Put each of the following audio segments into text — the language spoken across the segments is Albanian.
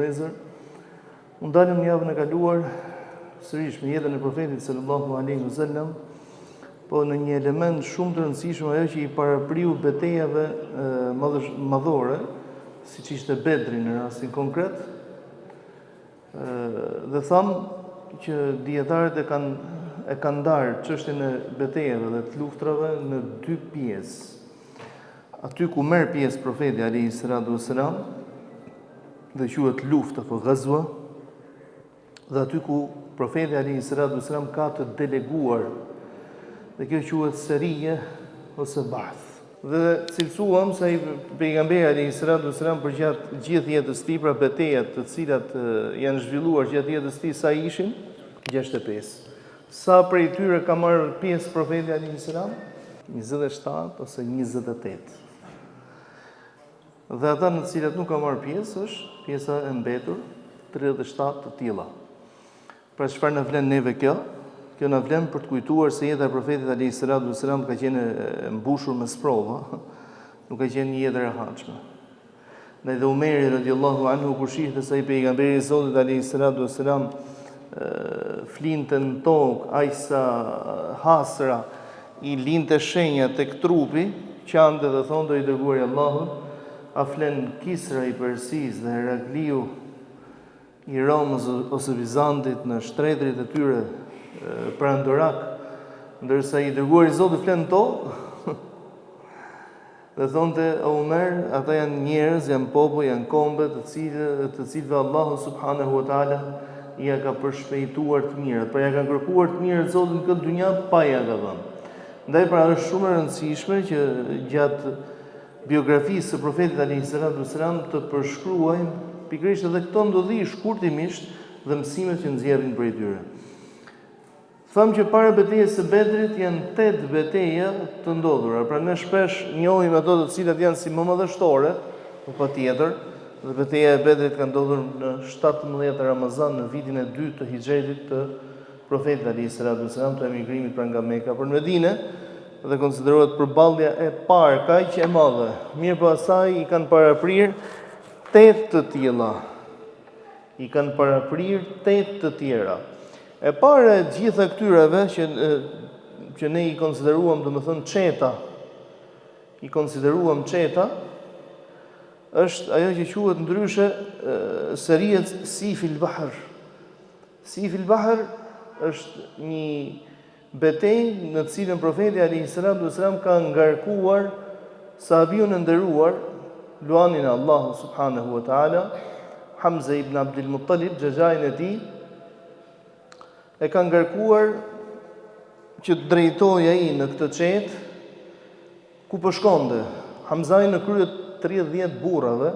vëllezër, u ndalëm në javën e kaluar sërish me jetën e profetit sallallahu alaihi wasallam, po në një element shumë të rëndësishëm, ajo që i parapriu betejave madhore, siç ishte Bedri në rastin konkret, dhe thamë që dietarët e kanë ndarë çështjen e betejave dhe të luftrave në dy pjesë. Aty ku merr pjesë profeti alayhi salatu wassalam dhe quhet luftë apo ghazwa, dhe aty ku profeti alayhi salatu wassalam ka të deleguar, dhe kjo quhet serie ose ba'th. Dhe cilësuam se ai pejgamberi alayhi salatu wassalam përgjatë gjithë jetës së tij, pra betejat të cilat janë zhvilluar gjatë jetës së tij, sa ishin 65. Sa prej tyre ka marrë pjesë profeti alayhi salam? 27 ose 28. Dhe ata në të cilat nuk ka marrë pjesë është pjesa e mbetur, 37 të tilla. Pra çfarë na vlen neve kjo? Kjo na vlen për të kujtuar se jeta e profetit alayhi salatu wasalam ka qenë mbushur me sprova, nuk ka qenë një jetë e rehatshme. Ndaj dhe Umeri radiallahu anhu kur shihte se ai pejgamberi i Zotit alayhi salatu wasalam flinte në tokë, aq sa hasra i linte shenja tek trupi, qante dhe thonte i dërguari i Allahut, a flen Kisra i Persis dhe Herakliu i Romës ose Bizantit në shtretërit e tyre perandorak, ndërsa i dërguari i Zotit flen to, dhe thonte o Umer, ata janë njerëz, janë popull, janë kombe të cilëve Allahu subhanahu wa taala ja ka përshpejtuar të mirët, pra ja ka kërkuar të mirët Zotit në këtë dynja, pa ja ka dhënë. Ndaj pra është shumë e rëndësishme që gjatë biografisë së profetit alayhi salatu wasalam të përshkruajmë pikërisht edhe këto ndodhi shkurtimisht dhe mësimet që nxjerrin prej tyre. Thamë që para betejës së Bedrit janë 8 beteja të ndodhura, pra ne shpesh njohim ato të cilat janë si më madhështore, por patjetër, dhe beteja e Bedrit ka ndodhur në 17 Ramazan në vitin e 2 të Hijretit të profetit alayhi salatu wasalam, të emigrimit pra nga Mekka për Medinë, dhe konsiderohet përballja e parë kaq e madhe. Mirë po asaj i kanë paraprir 8 të tilla. I kanë paraprir 8 të tjera. E para e gjitha këtyreve që ne i konsideruam, domethënë çeta, i konsideruam çeta, është ajo që quhet ndryshe seriet Sifil Bahr. Sifil Bahr është një betejë në të cilën profeti alayhi salatu wasalam ka ngarkuar sahabiun e nderuar, luanin e Allahut subhanahu wa taala, Hamza ibn Abdul Muttalib, xhaxhain e tij, e ka ngarkuar që të drejtojë ai në këtë çetë ku po shkonte. Hamzai në krye 30 burrave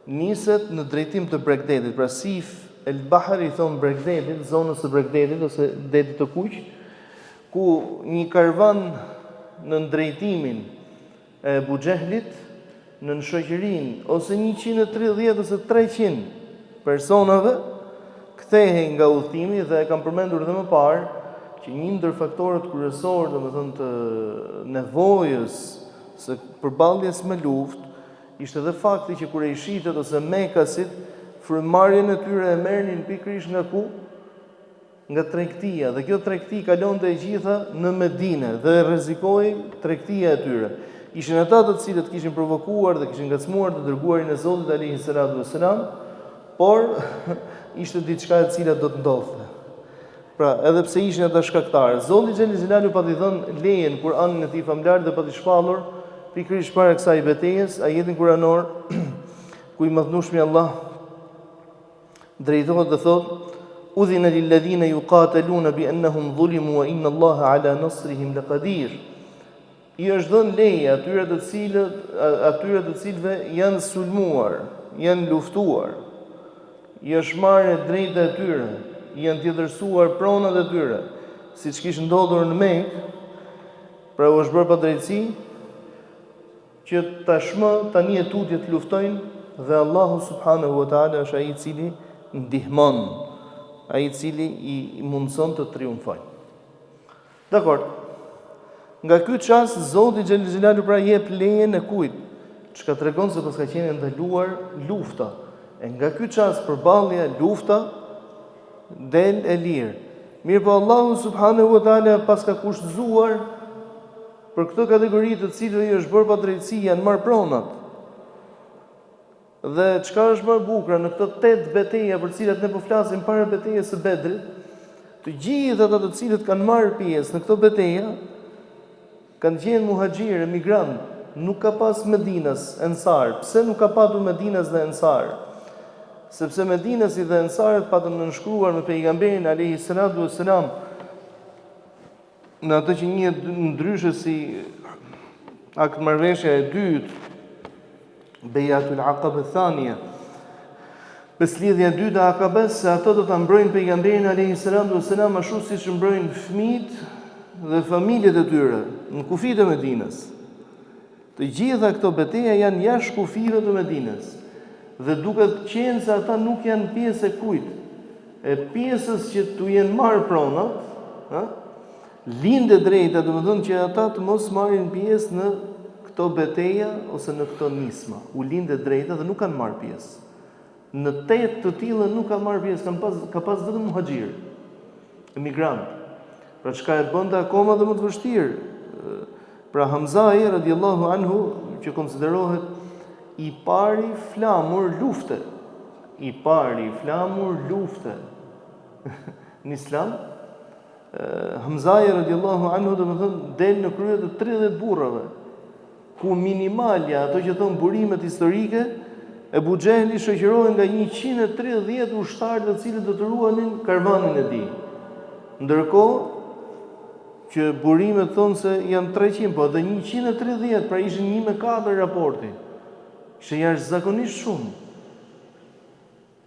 niset në drejtim të Bregdetit, pra Sif el Bahr i thon Bregdetit, zonës së Bregdetit ose detit të Kuq, ku një karvan në drejtimin e Abu Xehlit në shoqërinë ose 130 ose 300 personave kthehej nga udhëtimi, dhe e kam përmendur edhe më parë që një ndër faktorët kryesorë, domethënë të nevojës së përballjes me luftë, ishte edhe fakti që kurejshitët ose Mekasit frymëmarrjen e tyre e merrnin pikërisht nga ku? Nga tregtia, dhe kjo tregti kalonte e gjitha në Medinë dhe rrezikoi tregtia e tyre. Ishin ata të cilët kishin provokuar dhe kishin ngacmuar të dërguarin e Zotit alayhi salatu wassalam, por ishte diçka e cila do të ndodhte. Pra, edhe pse ishin ata shkaktarë, Zoti xhelel xhelalu pa t'i dhënë lejen Kur'anin e tij famlar dhe pa t'i shpallur pikërisht para kësaj betejës ajetin kuranor ku i madhnueshmi Allah drejtohet dhe thotë: Udhina lilladhina yuqataluna bi annahum zulimu wa inna Allaha ala nasrihim laqadir. I është dhënë leje atyre të cilëve janë sulmuar, janë luftuar, i është marrë drejta e tyre, janë tjetërsuar pronat e tyre, siç kishte ndodhur në Mekë, pra u është bërë pa drejtësi, që tashmë tani e tutje të luftojnë dhe Allahu subhanahu wa taala është ai i cili ndihmon, ai i cili i mundson të triumfojnë. Dakor. Nga ky çast Zoti xhelel xhelalu pra jep lejen e kujt, çka tregon se pas ka qenë ndaluar lufta. E nga ky çast përballja, lufta del e lirë. Mirë po Allahu subhanahu wa taala pas ka kushtzuar për këtë kategori të cilëve i është bërë pa drejtësi, janë marrë pronat. Dhe çka është më e bukur në këto 8 betejë për të cilat ne po flasim para betejës së Bedrit, të gjithë ata të cilët kanë marrë pjesë në këto betejë kanë qenë muhaxhirë, emigrantë, nuk ka pas Medinas, Ensar. Pse nuk ka patur Medinas dhe Ensar? Sepse Medinasi dhe Ensarët patën nënshkruar me pejgamberin alayhi salatu wassalam në atë që njihet ndryshe si marrëveshja e dytë, Bejatul Aqaba Thania, beslidhja e dytë e Akabes, se ato do ta mbrojnë pejgamberin alayhi salatu wassalam ashtu siç mbrojnë fëmijët dhe familjet e tyre në kufit e Medinës. Të gjitha këto betejë janë jashtë kufive të Medinës. Dhe duket qenë se ata nuk janë pjesë e kujt, e pjesës që tu jenë marrë pronat, lindë drejta, domethënë që ata të mos marrin pjesë në këto betejë ose në këto nisma. U lindë drejta dhe nuk kanë marrë pjesë. Në 8 të tilla nuk kanë marrë pjesë, ka pas vetëm muhaxhir, emigrant. Pra çka e bënte akoma dhe më të vështirë. Pra Hamzai radiallahu anhu, që konsiderohet i pari flamur lufte. I pari flamur lufte. Në Islam, Hamzai radiallahu anhu del në krye të 30 burrave, ku minimalja, ato që thon burimet historike, Ebu Xehli shoqërohen nga 130 ushtarë të cilët do të ruanin karvanin e tij. Ndërkohë që burimet thonë se janë 300, po dhe 130, pra ishin 1/4 raporti. Ishte jashtëzakonisht shumë.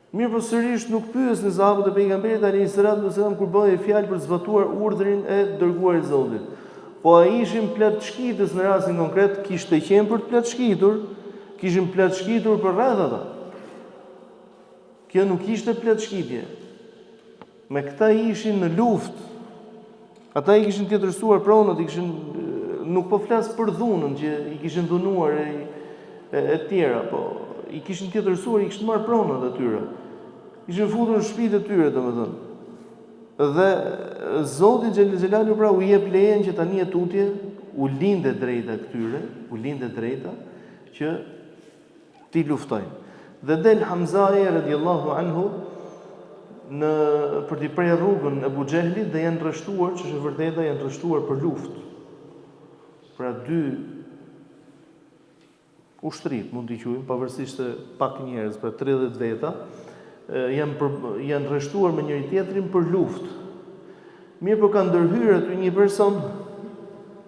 Mirë po sërish nuk pyes në sahabët e pejgamberit alayhi salatu wasallam kur bëhej fjalë për zbatuar urdhrin e dërguarit të Zotit. Po ai ishin plot shkitës në rastin konkret, kishte qenë për të plot shkitur, kishin plot shkitur për rreth ata. Kjo nuk ishte plot shkitje. Me këta ishin në luftë. Ata i kishin tjetërsuar pronat, nuk po flas për dhunën që i kishin dhunuar e tjera, po i kishin tjetërsuar, i kishin marrë pronat e tyre. Ishin futur në shtëpitë e tyre, domethënë. Dhe Zoti xhelalu pra u jep lejen që tani e tutje u lindë drejta këtyre, u lindë drejta që ti luftojnë. Dhe del Hamzai radiallahu anhu për t'i prerë rrugën Ebu Xehlit dhe janë rreshtuar, që është e vërteta, janë rreshtuar për luftë. Pra 2 ushtrit, mund t'i quajmë, pavarësisht se pak njerëz, pra 30 veta, janë rreshtuar me njëri tjetrin për luftë. Mirë po ka ndërhyrë aty një person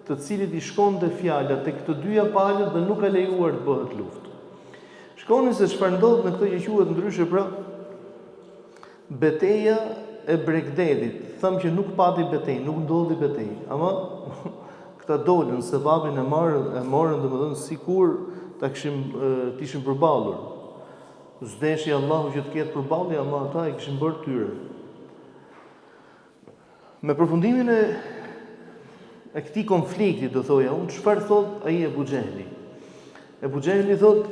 të cilit i shkonte fjala tek të dyja palët dhe nuk ka lejuar të bëhet luftë. Shkoni se çfarë ndodh në këtë që quhet ndryshe pra beteja e Bregdetit. Tham që nuk pati betejë, nuk ndodhi betejë, ama këta dolën se babin e morën domethënë sikur ta kishin përballur. Zdeshi Allahu që të ketë përballje, ama ata i kishin bërë tyre. Me përfundimin e këtij konflikti, do thoja unë, çfarë thot ai Ebu Xehli? Ebu Xehli thot: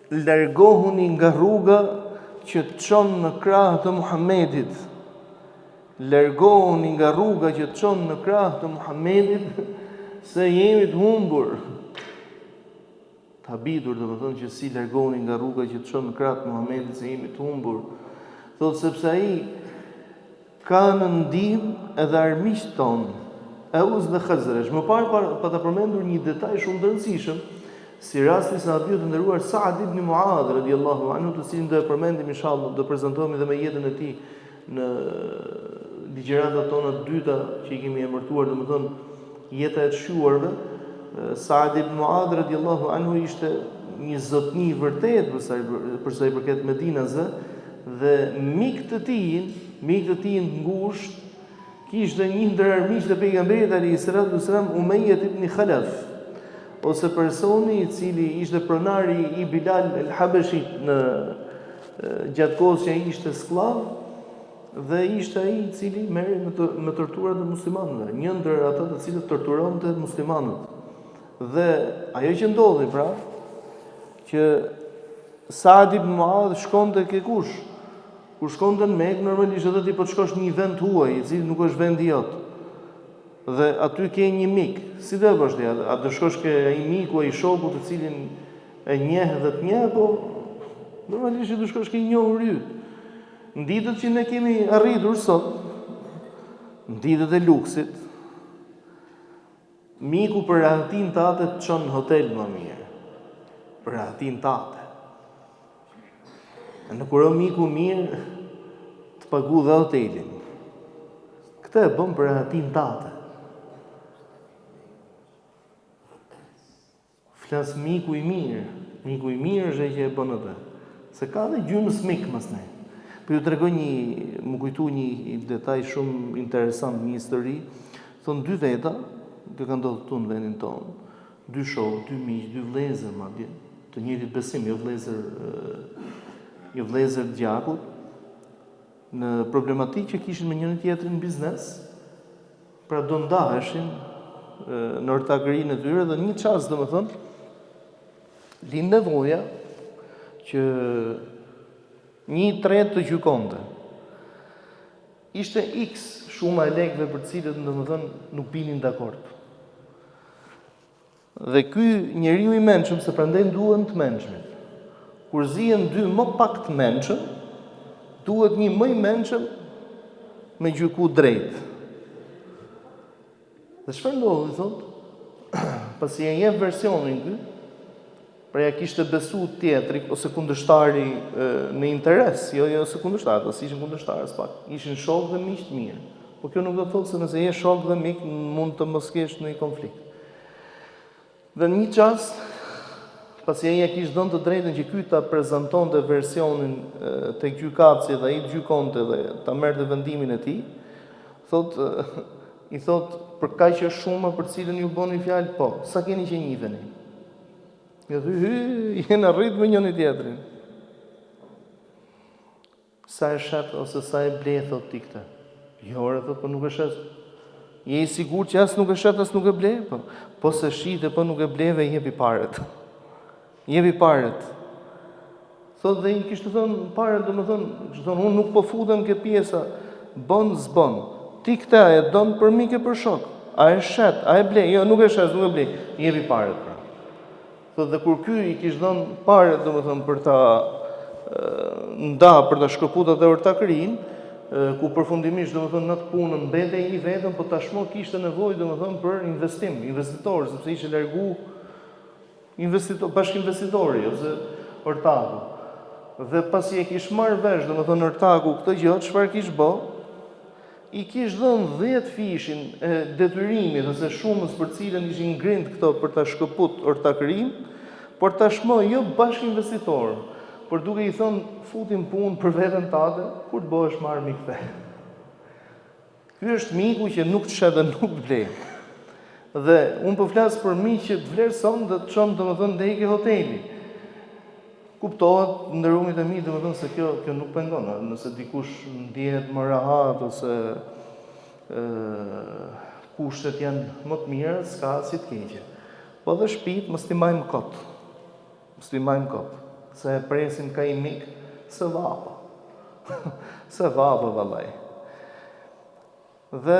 largohuni nga rruga që të çon në krah të Muhamedit. Largohuni nga rruga që të çon në krah të Muhamedit, se jemi të humbur. Të habitur, domethënë që si largohuni nga rruga që të çon në krah të Muhamedit, se jemi të humbur. Thot sepse ai ka në ndihmë edhe armiqtë tonë, Aus dhe Khazraj. Më parë pa ta përmendur një detaj shumë të rëndësishëm, si rasti i sahabit të nderuar Saad ibn Muadh radhiyallahu anhu, të cilin do e përmendim inshallah, do prezantojmë edhe me jetën e tij në ligjëratat tona të dyta që i kemi emërtuar, domethënë jeta e të shuarve. Saad ibn Muadh radhiyallahu anhu ishte një zotni i vërtet për sa i përket Medinasve dhe mik të tij ngushtë kishte një ndër armiqtë e pejgamberit alayhi salatu wasalam, Umayyah ibn Khalaf, ose personi i cili ishte pronari i Bilal el-Habashit në gjatë kohës që ai ishte skllav, dhe ishte ai i cili merri me torturat e muslimanëve, një ndër ata të cilët torturonte muslimanët. Dhe ajo që ndodhi pra, që Saad ibn Muadh shkonte ke kush? Kur shkonte në Mekë, normalisht do ti po të shkosh në një vend huaj, i cili nuk është vendi jot. Dhe aty ke një mik. Si do e bësh ti? A do shkosh ke ai miku, ai shoku të cilin e njeh dhe të njeh, po normalisht do shkosh ke një njohur yt. Në ditët që ne kemi arritur sot, në ditët e luksit, miku për rahatin tate të çon në hotel më mirë. Për rahatin tate. Në kur o miku mirë, të pagu dhe hotelin. Këtë e bëm për rahatin tate. Flas miku i mirë. Miku i mirë është që e bën atë. Se ka dhe gjymës mik mas ne. Për ju të regoj më kujtu një detaj shumë interesant, një histori. Thonë dy veta, që ka ndodhur këtu në vendin tonë, dy shokë, dy miq, dy vëllezër madje, të njëjtit besim, jo vëllezër djakut, në problematikë që kishin me njëri tjetrin në biznes, pra do ndaheshin në ortakërinë e tyre dhe një çast domethënë lind nevoja që një tret të gjykonte. Ishte X shuma e lekëve për cilët domethënë nuk binin dakord. Dhe ky njeriu i mençëm, se prandaj duhen të mençmit. Kur zihen dy më pak të mençëm, duhet një më i mençëm me gjyku drejt. Dhe çfarë ndodhi thotë? Pasi e jep versionin ky, pra ja kishte besu tjetri ose kundërshtari në interes, jo se kundërshtar, ose ishin kundërshtarë pak, ishin shok dhe miq të mirë. Po kjo nuk do të thotë se nëse je shok dhe mik mund të mos kesh në një konflikt. Dhe në një çast, pasi ai ja kishte dhënë të drejtën që ky ta prezantonte versionin tek gjykatësi dhe ai gjykonte dhe ta merrte vendimin e tij, i thot për kaq që shumë për cilën ju bëni fjalë, po, sa keni që njiheni? Ja jenë arrit me njëri tjetrin. Sa e shet ose sa e ble, thot ti këtë? Jo, thot, po nuk e shet. Je i sigurt që as nuk e shet, as nuk e ble? Po se shite, po nuk e bleve, jepi paret. Jepi paret. Thot dhe i kishtë thonë paret, do më thonë, unë nuk po futem ke pjesa, bon zbon. Ti këta e donë për mike për shok. A e shet, a e ble? Jo, nuk e shet, nuk e ble. Jepi paret, pra. Thot dhe kur ky i kishtë dhënë paret, do më thonë, për ta për ta shkëputat e ortakërinë, ku përfundimisht, do më thonë, në të punën mbete i vetëm, po tashmo kishte nevojë, do më thonë, për investim, investitor, sepse ishte largu bashkëinvestitori ose ortaku. Dhe pasi e kish marrë vesh, do më thonë, ortaku këtë gjë, çfarë kish bë? I kish dhënë 10 fishin e detyrimit ose shumës për cilën ishin ngrind këto për ta shkëput ortakërinë, por tashmë jo bashkëinvestitor, por duke i thonë futim punë për veten tate, kur të bëhesh marrë mik the. Ky është miku që nuk të shet dhe nuk të ble. Dhe unë po flas për miq që të vlerëson dhe të çon domethënë deri ke hoteli. Kuptohet ndërumit e mi, domethënë se kjo nuk pengon, nëse dikush ndihet më rahat ose kushtet janë më të mira, s'ka si të keqe. Po dhe shtëpit mos t'i majmë kot. Mos t'i majmë kot. Se e presin ka i mik, se vapa. Se vapa, vallaj. Dhe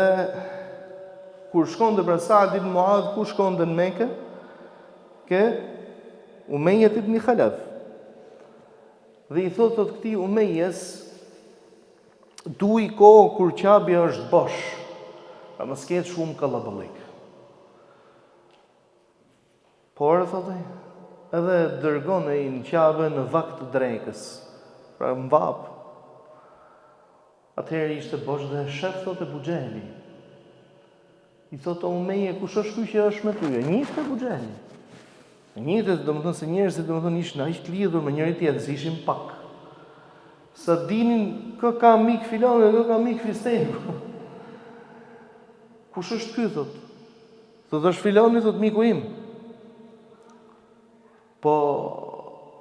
kur shkonte pra Saad ibn Muadh, ku shkonte në Mekë? Ke Umayya ibn Khalaf. Dhe i thot këtij Umayjes, duaj kohë kur qabja është bosh, pra mos ketë shumë kallaballik. Por thotë, edhe dërgon ai në qabë në vakt të drekës, pra në vap. Atëherë ishte bosh dhe shef thotë Buxheli. I thotë Umayje, kush është ky që është me ty? Njihte Buxheli. Njëtë, domethënë se njerëzit domethënë ishin aq të lidhur me njëri tjetrin, se ishin pak. Sa dinin kë ka mik filani, kë ka mik fisteku. Kush është ky thotë? Thotë është filani, thotë miku im. Po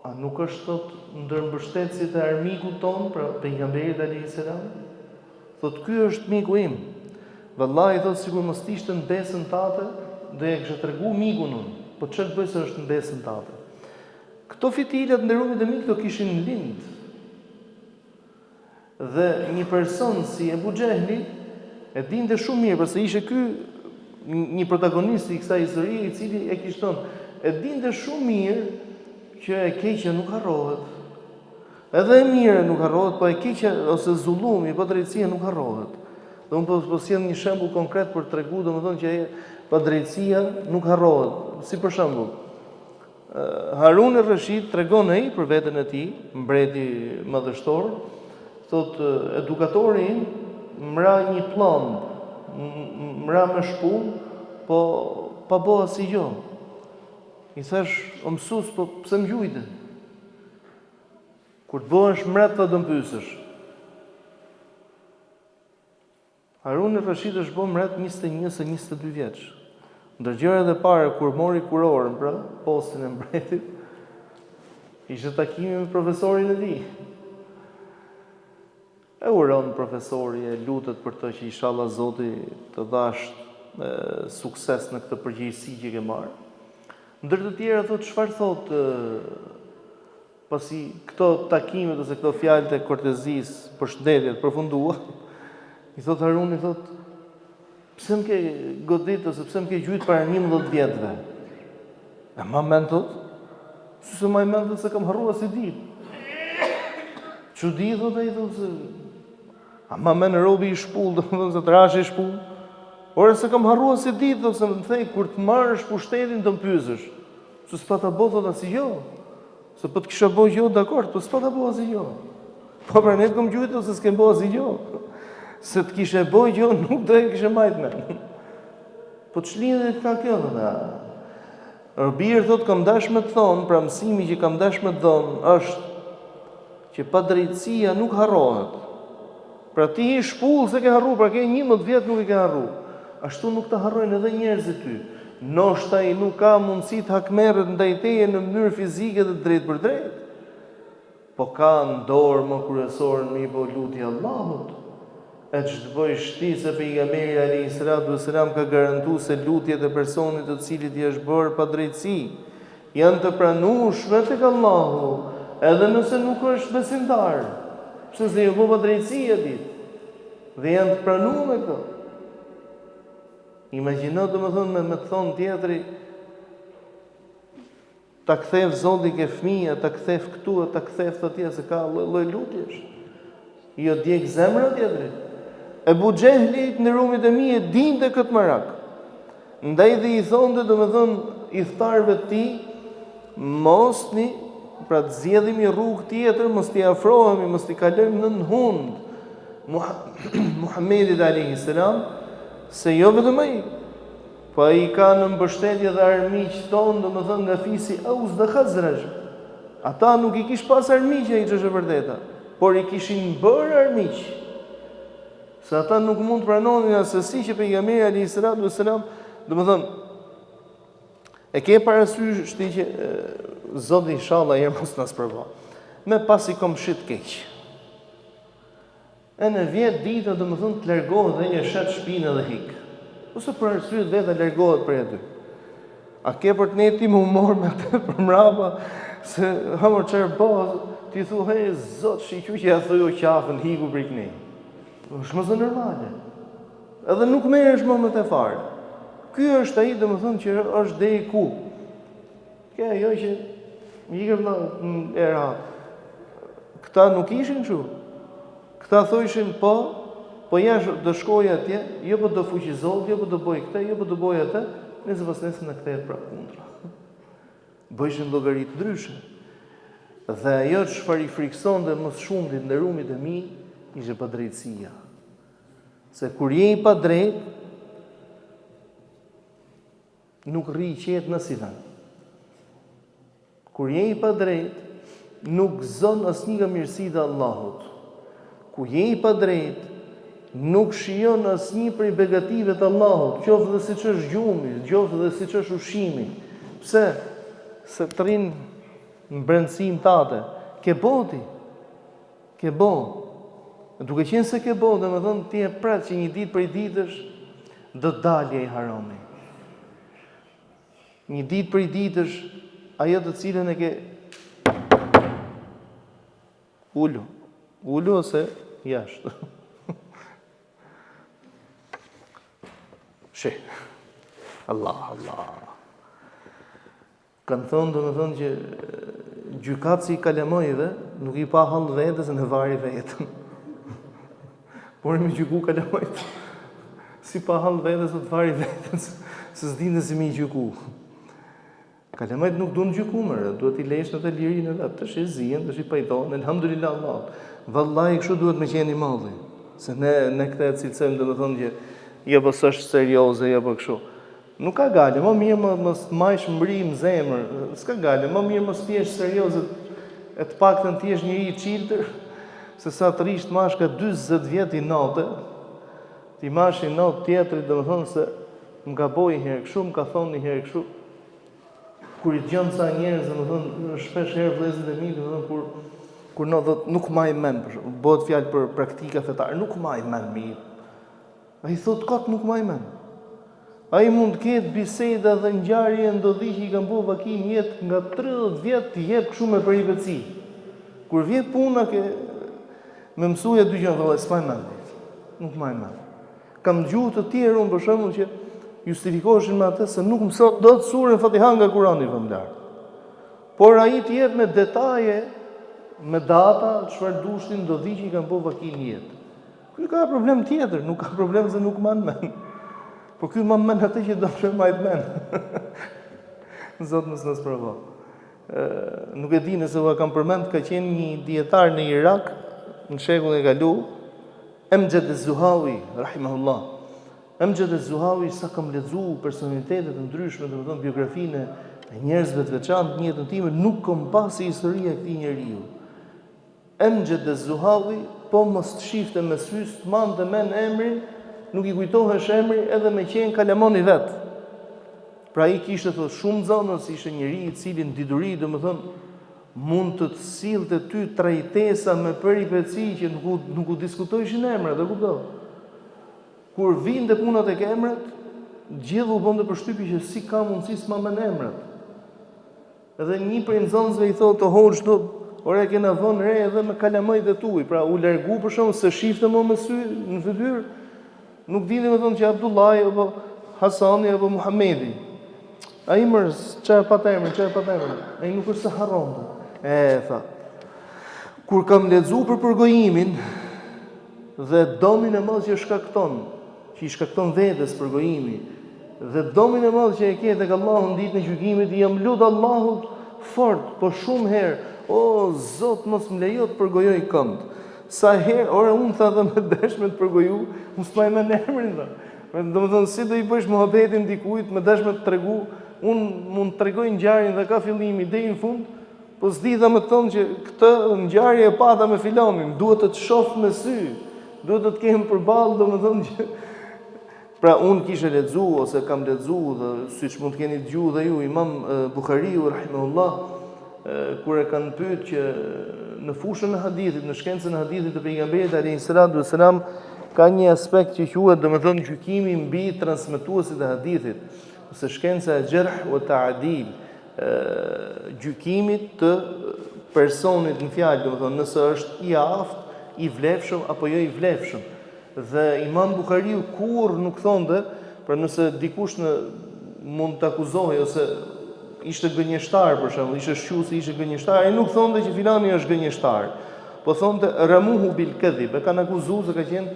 a nuk është thotë ndër mbështetësit e armikut ton, pra pejgamberit alayhis salam? Thotë ky është miku im. Vallahi thotë sikur mos ishte në besën tate, do e kisha tregu mikun unë. Po çfarë bëj se është në besën tate? Këto fitilat në rumit e mi, këto kishin lind. Dhe një person si Ebu Xehli e dinte shumë mirë, përse ishe ky një protagonist i kësaj historie, i cili e kishte thënë, e dinte shumë mirë që e keqja nuk harrohet. Edhe e mire nuk harrohet, po e keqja ose zullumi, po drejtësia nuk harrohet. Dhe unë po sjell një shembull konkret për tregu, domethënë që pa drejtësia nuk harrohet. Si për shembull, Harun al-Rashid tregon ai për veten e tij, mbreti madhështor, thotë edukatori im mra një plan, mra me shpull, po pa bo asnjë gjë. I thash, o mësues, po pse më gjujte? Kur të bëhesh mret të do pyesësh. Harun al-Rashid është bërë mret 21 ose 22 vjeç. Ndër gjërat e para kur mori kurorën, pra, postin e mbretit, ishte takimi me profesorin e tij. E uron profesori, e lutet për të që inshallah Zoti të dhash sukses në këtë përgjegjësi që ke marrë. Ndër të tjera thotë, çfarë thotë pasi këto takimet ose këto fjalët e kortezisë, përshëndetjet përfundua, i thotë Haruni, thotë, pse më ke godit ose pse më ke gjujt para 11 vjetëve? E ma mend thotë, se ma i mend se kam harruar si ditë. Çudi thotë ai, thotë se a ma mend robi i shpull, domethënë se trashi i shpull. Ora se kam harruar si ditë, ose më thej kur të marrësh pushtetin të më pyesësh. Se s'pa ta bëj thotë asgjë. Se po të kisha bëj gjë, dakord, po s'pa ta bëj asgjë. Po pra ne kam gjujt ose s'kem bëj asgjë. Se të kishe bëj gjë, nuk do e kishe majtë me. Po të shlidhe ka kjo, dhe. Robir thot, kam dash me të thonë, pra mësimi që kam dash me të thonë, është që pa drejtësia nuk harrohet. Pra ti i shpull se ke harru, pra ke 11 vjetë nuk i ke harru. Ashtu nuk të harrojnë edhe njerëzit ty. Noshta i nuk ka mundësi të hakmerret ndaj teje në mënyrë fizike dhe drejt për drejt. Po ka në dorë më kryesorën me i bo lutje Allahut. E që të bëj shti se pejgamberi alayhi salatu vesselam ka garantu se lutjet e personit të cilit i është bërë pa drejtësi janë të pranueshme tek Allahu, edhe nëse nuk është besimtar. Pse se ju bë pa drejtësi aty. Dhe janë të pranuar me këto. Imagjino domethënë me të thonë tjetri, ta kthef Zoti ke fëmia, ta kthef këtu, ta kthef atje, se ka lloj lutjesh. Jo djeg zemra tjetri. Ebu Xehli në rumit e mi e dinte këtë merak. Ndaj dhe i thonte domethënë i thtarëve të tij, mosni, pra të zgjedhim një rrugë tjetër, mos t'i afrohemi, mos t'i kalojmë në hund. Muhamedit alayhi salam, se jo vetëm ai, po ai ka në mbështetje dhe armiq tonë, domethënë nga fisi Aus dhe Khazraj. Ata nuk i kish pas armiq ai, ç'është e vërteta, por i kishin bërë armiq. Se ata nuk mund të pranonin asesi që pejgamberi alayhi salatu vesselam, domethënë e ke parasysh shti që Zoti inshallah herë mos na sprovon. Me pasi kom shit keq. E në 10 ditë domethënë të largohet dhe një shet shpinë edhe hik. Ose për arsye vetë largohet prej aty. A ke për të neti më humor me atë për mrapa se hamur çfarë bëhet, ti thu hey Zot, shiqu që ja thoj o qafën hiku prej kënej. Është mos e normale. Edhe nuk merresh më me të fare. Ky është ai domethënë që është deri ku. Kjo ajo që ikëm në era. Këta nuk ishin kështu. Këta thoshin po jash do shkoj atje, jo po do fuqizohet, jo po do bëj këtë, jo po do bëj atë, nëse pas nesër na kthehet pra kundra. Bëjshin llogari të ndryshe. Dhe ajo çfarë i friksonte më shumë në rumit e mi, ishte padrejtësia. Se kur je i padrejt, nuk rri qetë në si vend. Kur je i padrejt, nuk zon asnjë nga mirësitë e Allahut. Kur je i padrejt, nuk shijon asnjë prej begative të Allahut, qoftë dhe siç është gjumi, qoftë dhe siç është ushqimi. Pse? Se të rrin në brendësim tate. Ke boti. Ke bo. Duke qenë se ke bo, domethënë ti e pret që një ditë prej ditësh do të dalje i harami. Një ditë prej ditësh ajo të cilën e ke Ulu ose jashtë. Sheh. Allah. Kanë thonë që gjykatësi i kalamojve nuk i pa hall vetës në vari vetën. Por me gjyku kalamojt, si pa hall vetës në vari vetën, se s'dinë si me i gjyku. Kalamojt nuk duhen gjykuar, duhet i lesh në të lirinë e të shizien, të shipajton, elhamdulillah Allah. Vallahi kështu duhet me qenë i malli. Se ne këtë cilësojmë domethënë që jo po s'është serioze, jo po kështu. Nuk ka gale, më mirë mos majsh mbrim zemër, s'ka gale, më mirë mos t'jesh serioze, e të paktën t'jesh njëri i çiltër, se sa të rish të mash ka 40 vjet i natë, ti mash i natë tjetrit, domethënë se më ka boj një herë kështu, më ka thonë një herë kështu. Kur i dëgjon sa njerëz, domethënë shpesh herë vëllezërit e mi, domethënë kur nuk maj mend, bëhet fjalë për praktika fetare, nuk maj mend mirë. Ai thot kot nuk maj mend. Ai mund të ketë biseda dhe ngjarje ndodhi që i kanë bërë vakim jetë nga 30 vjet të jep kështu me peripeci. Kur vjen puna ke me mësuja dy gjëra vëllai s'maj mend. Nuk maj mend. Kam dëgjuar të tjerë unë për shembull që justifikoheshin me atë se nuk mëson dot surën Fatiha nga Kurani famlar. Por ai të jep me detaje, me data, çfarë dushin ndodhi që i kanë bërë vakim jetë. Ky ka problem tjetër, nuk ka problem se nuk man men. Po ky më men atë që do të majt men. Zot nësë provo. Nuk e di nëse u kam përmend, ka qenë një dietar në Irak në shekullin e kalu, Amjad az-Zuhawi, rahimahullah. Amjad az-Zuhawi sa kam lexuar personalitetet e ndryshme, domethënë biografinë e njerëzve të veçantë në jetën time, nuk kam pasur historia e këtij njeriu. Amjad az-Zuhawi po mos të shifte me sy, të mande men emrin, nuk i kujtohesh emri edhe me qenë kalamoni vet. Pra ai kishte thotë shumë zonës, ishte njëri i cili në dituri, domethënë, mund të sillte ty trajtesa me peripeci që nuk u diskutojshin emrat, e kupton? Kur vinte puna tek emrat, gjithu u bënte përshtypje që si ka mundësi s'ma men emrat. Edhe një prej nxënësve i thotë të hoxh do ora kena vënë re edhe me kalamojt e tuaj, pra u largu për shkak se shifte më me sy në fytyrë, nuk dini më thonë që Abdullahi apo Hasani apo Muhamedi. Ai çfarë pa emrin, ai nuk është se harronte. Tha. Kur kam lexuar për përgojimin dhe domin e madh që i shkakton vetes përgojimi, dhe domin e madh që e ke tek Allahu në ditën e gjykimit, jam lut Allahut fort, po shumë herë, o Zot mos më lejo të përgojoj kënd. Sa herë, ora unë tha dhe me dashme të përgoju, mos më me emrin tha. Domethënë si do i bësh mohabetin dikujt me dashme të tregu, unë mund të tregoj ngjarjen dhe ka fillimi deri në fund, po s'di dha më thonë që këtë ngjarje e pata me filanin, duhet të shoh me sy, duhet të kem përballë, domethënë që pra unë kishe lexuar ose kam lexuar dhe siç mund të keni dëgjuar dhe ju Imam Buhariu rahimahullah, kur e kanë pyet që në fushën e hadithit, në shkencën e hadithit të pejgamberit alayhis salam, ka një aspekt që quhet domethënë gjykimi mbi transmetuesit e hadithit, ose shkenca e jarh wa ta'dil, gjykimit të personit në fjalë, domethënë nëse është i aftë, i vlefshëm apo jo i vlefshëm. Dhe Imam Buhariu kur nuk thonte, pra nëse dikush mund të akuzohej ose ishte gënjeshtar për shembull, ishte shqiu se ishte gënjeshtar, ai nuk thonte që filani është gënjeshtar, po thonte ramuhu bil kadhib, e kanë akuzuar se ka qenë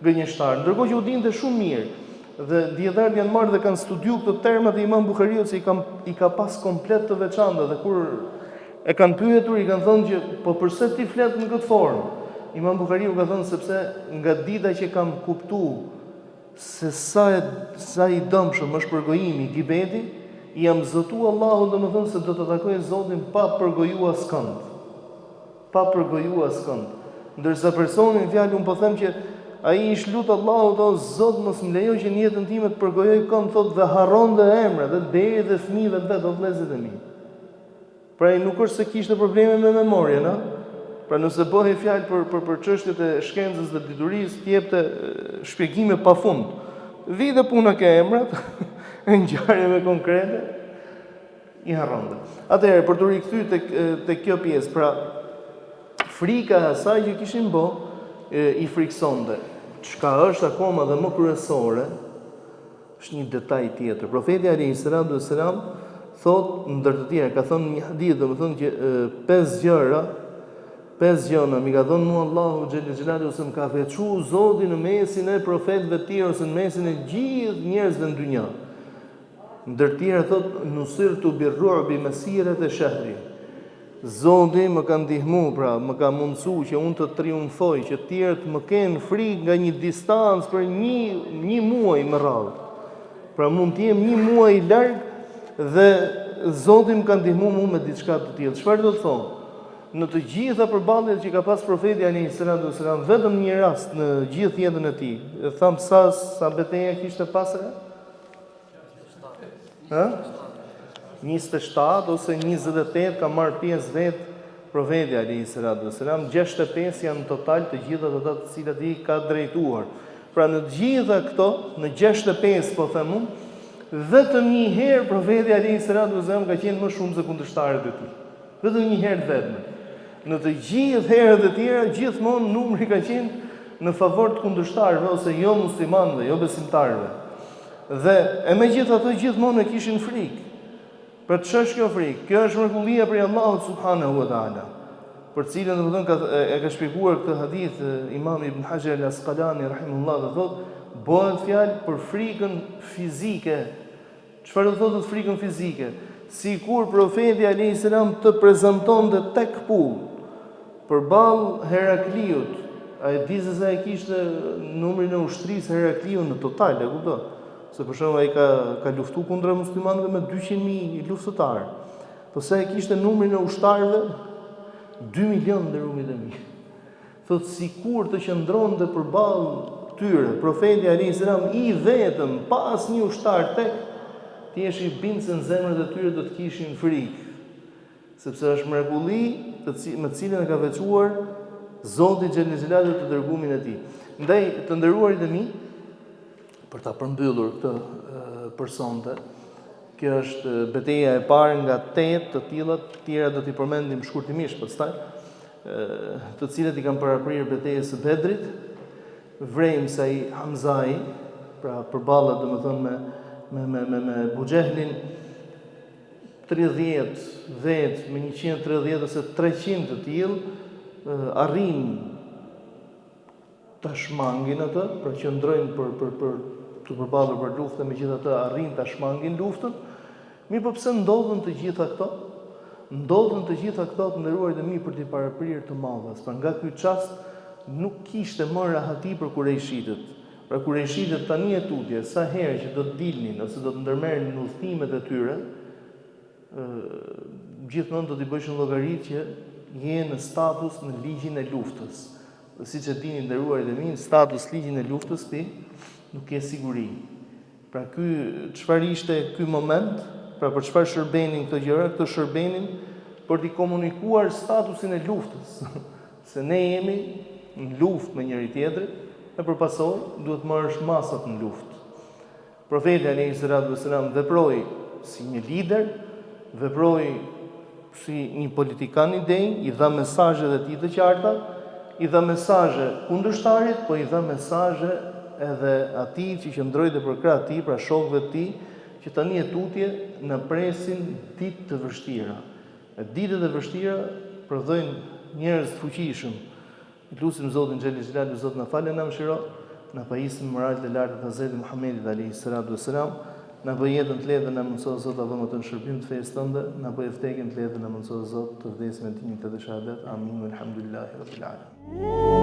gënjeshtar. Ndërkohë që u dinte shumë mirë, dhe dietarët janë marrë dhe kanë studiuar këto termat e Imam Buhariut se i ka pas komplet të veçanta, dhe kur e kanë pyetur, i kanë thënë që po pse ti flet në këtë formë? Imam Buhariu ka thënë sepse nga dita që kam kuptuar se sa i dëmshëm është përgojimi, gibeti, jam zotu Allahu domethënë se do të takoj Zotin pa përgojuar askënd. Pa përgojuar askënd. Ndërsa personi në fjalë un po them që ai ish lut Allahut, o Zot mos më lejo që në jetën time të përgojoj kënd, thotë dhe harron dhe emra, dhe deri dhe fëmijëve vet, o vëllezërit e mi. Pra ai nuk është se kishte probleme me memorien, a? Pra nëse bëhej fjalë për çështjet e shkencës dhe diturisë, të jepte shpjegime pafund. Vite puna ke emrat, ngjarjeve konkrete, i harronte. Atëherë për të rikthyer tek kjo pjesë, pra frika e asaj që kishin bë i friksonte. Çka është akoma dhe më kryesore, është një detaj tjetër. Profeti alayhis salam thot ndër të tjera, ka thënë një hadith, domethënë që 5 gjëra mi ka dhënë mua Allahu xhelalu se më ka veçuar Zoti në mesin e profetëve të tjerë ose në mesin e gjithë njerëzve në dynjë. Ndër të tjera thot nusirtu birru'bi masirat e shahri. Zoti më ka ndihmuar, pra më ka mundsuar që unë të triumfoj, që të tjerët më kenë frikë nga një distancë për një muaj më radhë. Pra mund të jem një muaj larg dhe Zoti më ka ndihmuar mua me diçka të tillë. Çfarë do të thonë? Në të gjitha përballjet që ka pas profeti alayhis salam, vetëm një rast në gjithë jetën e tij. E tham sa betejë kishte pasur? 27 ose 28 ka marrë pjesë vetë profeti alayhis salam, 65 janë në total të gjitha ato të cilat i ka drejtuar. Pra në të gjitha këto, në 65 po them unë, vetëm një herë profeti alayhis salam ka qenë më shumë se kundërshtarët e tij. Vetëm një herë vetëm. Në të gjithë herët e tjera, gjithmonë numri ka qenë në favor të kundërshtarëve ose jo muslimanëve, jo besimtarëve. Dhe e megjithatë gjithmonë e kishin frikë. Për ç'është kjo frikë? Kjo është mrekullia prej Allahut subhanahu wa taala, për cilën domethënë e ka shpjeguar këtë hadith Imam Ibn Hajar al-Asqalani rahimahullah, dhe thotë bëhet fjalë për frikën fizike. Çfarë do thotë frikën fizike? Sikur profeti alayhis salam të prezantonte tek pull përballë Herakliut. Ai di se sa e kishte numrin e ushtrisë Herakliu në total, e kupton? Se për shembull ai ka luftuar kundër muslimanëve me 200.000 luftëtarë. Po sa e kishte numrin e ushtarëve? 2 milionë dhe rumit e mi. Thot sikur të qëndronte përballë tyre profeti alayhis salam i vetëm pa asnjë ushtar tek, ti jesh i bindur se në zemrat e tyre do të kishin frikë, sepse është mrekulli me të cilën e ka veçuar Zoti xhelalu të dërgumin e tij. Ndaj të nderuarit e mi, për ta përmbyllur këtë personte, kjo është betejë e parë nga 8 të tjera do t'i përmendim shkurtimisht pastaj, të cilët i kanë paraprirë betejës së Bedrit, vrejmë i Hamzai, pra përballet domethënë me Buxhehlin, 30 vet me 130 ose 300 të tillë arrin ta shmangin atë, pra qëndrojnë për të përballur për luftën, megjithatë arrin ta shmangin luftën. Mirë, po pse ndodhen të gjitha këto? Ndodhen të gjitha këto të nderuarit e mi për t'i paraprirë të madhas. Pra nga ky çast nuk kishte më rahati për kurejshitët. Pra kurejshitët tani e tutje, sa herë që do të dilnin ose do të ndërmerrin në udhëtimet e tyre, gjithmonë do t'i bëjshin llogaritë që jenë në status në ligjin e luftës. Dhe siç e dini nderuarit e mi, status ligjin e luftës ti nuk ke siguri. Pra çfarë ishte ky moment? Pra për çfarë shërbenin këto gjëra? Këto shërbenin për t'i komunikuar statusin e luftës. Se ne jemi në luftë me njëri tjetrin e përpasoj duhet marrësh masat në luftë. Profeti alayhis salam veproi si një lider, veproi si një politikan i denj, i dha mesazhet e tij të qarta, i dha mesazhe kundërshtarit, po i dha mesazhe edhe atij që qëndroi te përkrah tij, pra shokëve të tij, që tani e tutje në presin ditë të vështira. Ditët e vështira prodhojnë njerëz të fuqishëm. Lutim Zotin xhelalu, Zot na falë, na mëshiro, na pajisë moralet e larta të Hazreti Muhamedit alayhis salam, na bëj jetën të lehtë, na mëson Zot ta vëmë të në shërbim të fesë tënde, na bëj vdekjen të lehtë, na mëson Zot të vdesim me dinjitet e shahadet. Amin. Alhamdulillahi rabbil alamin.